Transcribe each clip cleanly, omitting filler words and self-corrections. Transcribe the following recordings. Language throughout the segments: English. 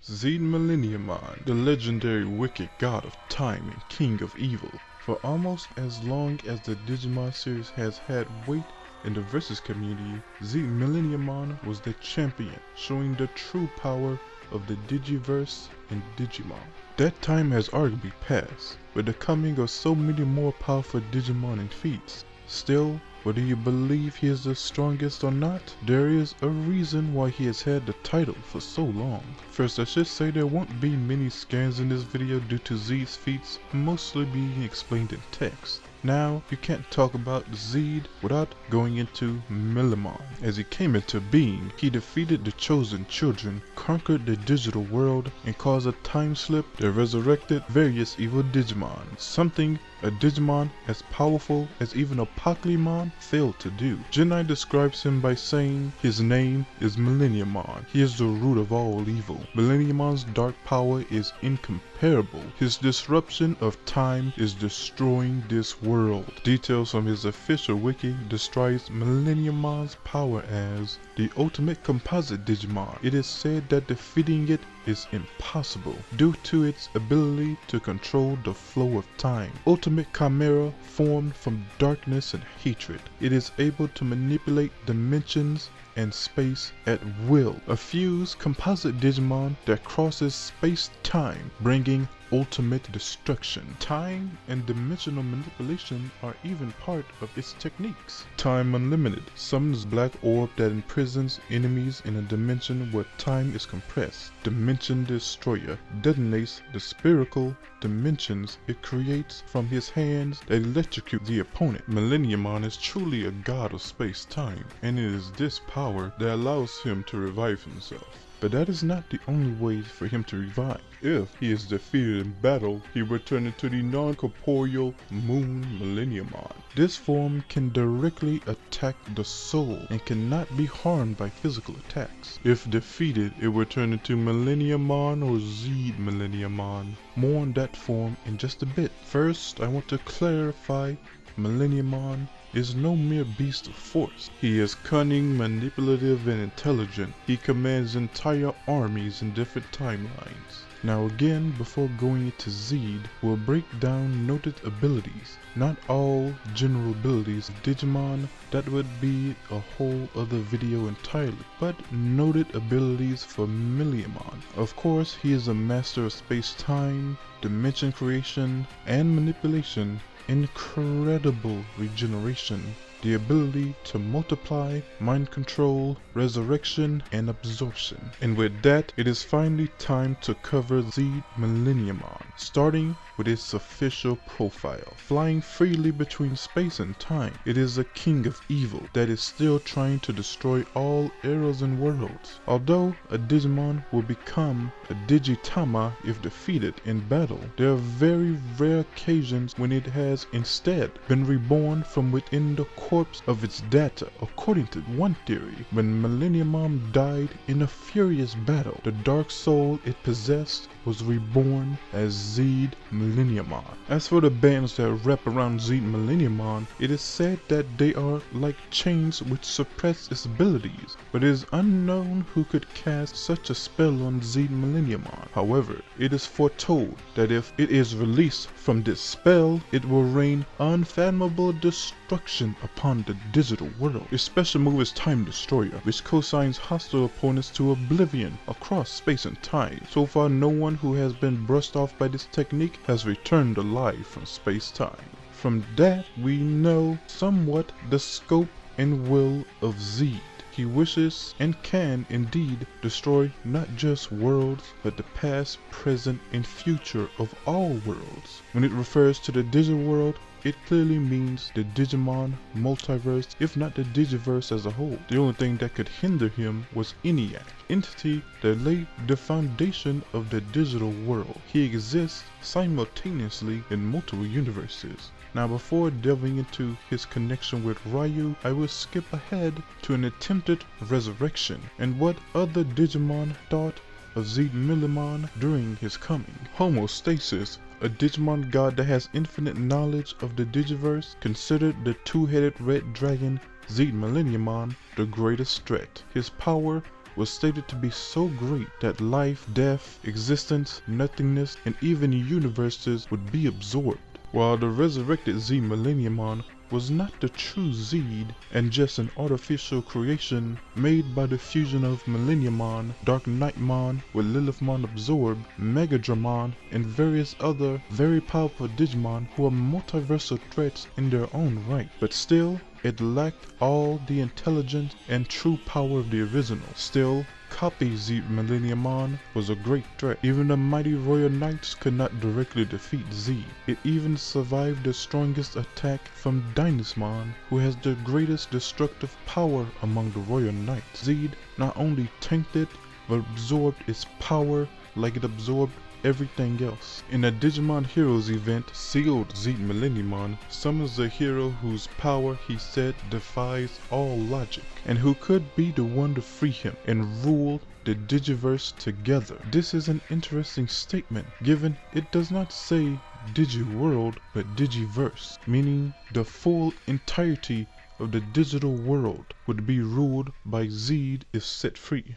Zeedmillenniummon, the legendary wicked god of time and king of evil. For almost as long as the Digimon series has had weight in the Versus community, Zeedmillenniummon was the champion, showing the true power of the Digiverse and Digimon. That time has arguably passed, with the coming of so many more powerful Digimon and feats. Still, whether you believe he is the strongest or not, there is a reason why he has had the title for so long. First, I should say there won't be many scans in this video due to Zeed's feats mostly being explained in text. Now, you can't talk about Zeed without going into Millenniummon. As he came into being, he defeated the Chosen Children, conquered the digital world, and caused a time slip that resurrected various evil Digimon, something a Digimon as powerful as even a Pokemon failed to do. Genai describes him by saying his name is Millenniummon. He is the root of all evil. Millenniummon's dark power is incomparable. His disruption of time is destroying this world. Details from his official wiki describes Millenniummon's power as the ultimate composite Digimon. It is said that defeating it is impossible due to its ability to control the flow of time. Ultimate Chimera formed from darkness and hatred. It is able to manipulate dimensions and space at will. A fused composite Digimon that crosses space-time, bringing ultimate destruction. Time and dimensional manipulation are even part of its techniques. Time Unlimited summons black orb that imprisons enemies in a dimension where time is compressed. Dimension Destroyer detonates the spherical dimensions it creates from his hands that electrocute the opponent. Millenniummon is truly a god of space-time, and it is this power that allows him to revive himself. But that is not the only way for him to revive. If he is defeated in battle, he will turn into the non-corporeal Moon Millenniummon. This form can directly attack the soul and cannot be harmed by physical attacks. If defeated, it will turn into Millenniummon or Zeedmillenniummon. More on that form in just a bit. First, I want to clarify Millenniummon is no mere beast of force. He is cunning, manipulative, and intelligent. He commands entire armies in different timelines. Now again, before going into Zeed, we'll break down noted abilities. Not all general abilities of Digimon, that would be a whole other video entirely, but noted abilities for Millenniummon. Of course, he is a master of space-time, dimension creation, and manipulation. Incredible regeneration, the ability to multiply, mind control, resurrection, and absorption. And with that, it is finally time to cover Zeedmillenniummon, starting with its official profile. Flying freely between space and time, it is a king of evil that is still trying to destroy all eras and worlds. Although a Digimon will become a Digitama if defeated in battle, there are very rare occasions when it has instead been reborn from within the corpse of its data. According to one theory, when Millenniummon died in a furious battle, the dark soul it possessed was reborn as Zeedmillenniummon. As for the bands that wrap around Zeedmillenniummon, it is said that they are like chains which suppress its abilities, but it is unknown who could cast such a spell on Zeedmillenniummon. However, it is foretold that if it is released from this spell, it will rain unfathomable destruction upon the digital world. Its special move is Time Destroyer, which co-signs hostile opponents to oblivion across space and time. So far, no one who has been brushed off by this technique has returned alive from space-time. From that, we know somewhat the scope and will of Zeed. He wishes and can indeed destroy not just worlds, but the past, present, and future of all worlds. When it refers to the digital world, it clearly means the Digimon multiverse, if not the Digiverse as a whole. The only thing that could hinder him was ENIAC, entity that laid the foundation of the digital world. He exists simultaneously in multiple universes. Now before delving into his connection with Ryu, I will skip ahead to an attempted resurrection and what other Digimon thought of Zeedmillenniummon during his coming. Homostasis, a Digimon god that has infinite knowledge of the Digiverse, considered the two-headed red dragon Zeedmillenniummon the greatest threat. His power was stated to be so great that life, death, existence, nothingness, and even universes would be absorbed, while the resurrected Zeedmillenniummon was not the true Zeed and just an artificial creation made by the fusion of Millenniummon, Dark Knightmon with Lilithmon absorbed, Megadramon, and various other very powerful Digimon who are multiversal threats in their own right. But still, it lacked all the intelligence and true power of the original. Still, copy Zeedmillenniummon was a great threat. Even the mighty Royal Knights could not directly defeat Zeed. It even survived the strongest attack from Dynasmon, who has the greatest destructive power among the Royal Knights. Zeed not only tanked it, but absorbed its power like it absorbed everything else. In a Digimon Heroes event, sealed Zeedmillenniummon summons a hero whose power he said defies all logic, and who could be the one to free him and rule the Digiverse together. This is an interesting statement, given it does not say Digiworld but Digiverse, meaning the full entirety of the digital world would be ruled by Zeed if set free.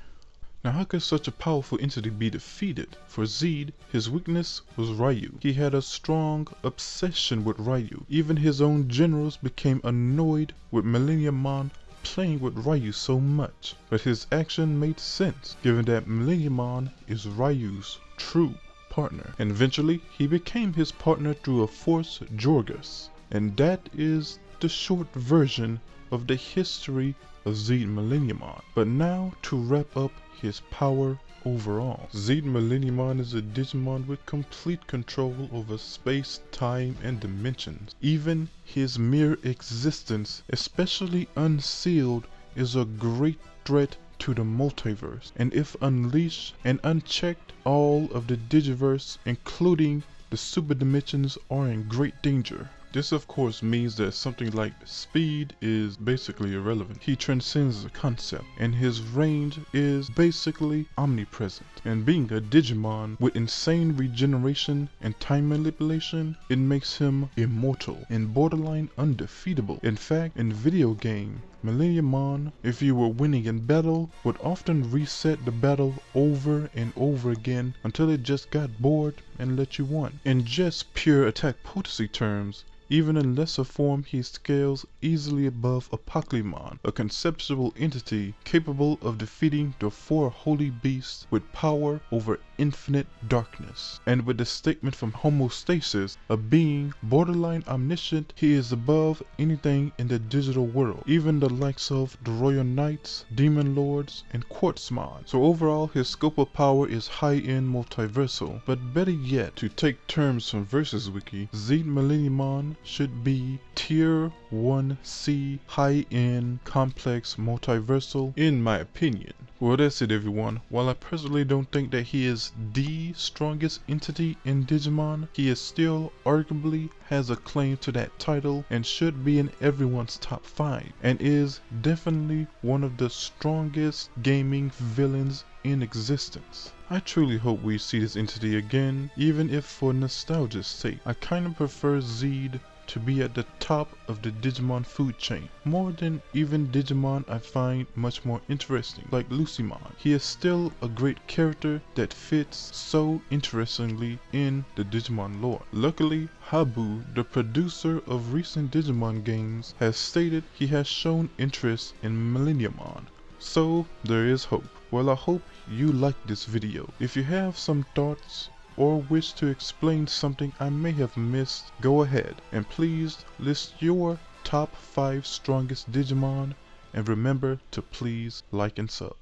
Now how could such a powerful entity be defeated? For Zeed, his weakness was Ryu. He had a strong obsession with Ryu. Even his own generals became annoyed with Millenniummon playing with Ryu so much. But his action made sense, given that Millenniummon is Ryu's true partner. And eventually, he became his partner through a Force Jorgus. And that is the short version of the history of Zeedmillenniummon. But now to wrap up his power overall. Zeedmillenniummon is a Digimon with complete control over space, time, and dimensions. Even his mere existence, especially unsealed, is a great threat to the multiverse, and if unleashed and unchecked, all of the Digiverse, including the super dimensions, are in great danger. This of course means that something like speed is basically irrelevant. He transcends the concept, and his range is basically omnipresent. And being a Digimon with insane regeneration and time manipulation, it makes him immortal and borderline undefeatable. In fact, in video game, Millenniummon, if you were winning in battle, would often reset the battle over and over again until it just got bored and let you win. In just pure attack potency terms, even in lesser form, he scales easily above Apocalypmon, a conceptual entity capable of defeating the four holy beasts with power over infinite darkness. And with the statement from Homostasis, a being borderline omniscient, he is above anything in the digital world, even the likes of the Royal Knights, Demon Lords, and Quartzmon. So overall, his scope of power is high-end multiversal. But better yet, to take terms from Versus Wiki, Zeedmillenniummon should be Tier 1C high-end complex multiversal in my opinion. Well, that's it everyone. While I personally don't think that he is the strongest entity in Digimon, he is still arguably has a claim to that title and should be in everyone's top 5, and is definitely one of the strongest gaming villains in existence. I truly hope we see this entity again, even if for nostalgia's sake. I kinda prefer Zeed to be at the top of the Digimon food chain, more than even Digimon I find much more interesting, like Lucymon. He is still a great character that fits so interestingly in the Digimon lore. Luckily, Habu, the producer of recent Digimon games, has stated he has shown interest in Millenniummon. So there is hope. Well, I hope you liked this video. If you have some thoughts or wish to explain something I may have missed, go ahead and please list your top 5 strongest Digimon, and remember to please like and sub.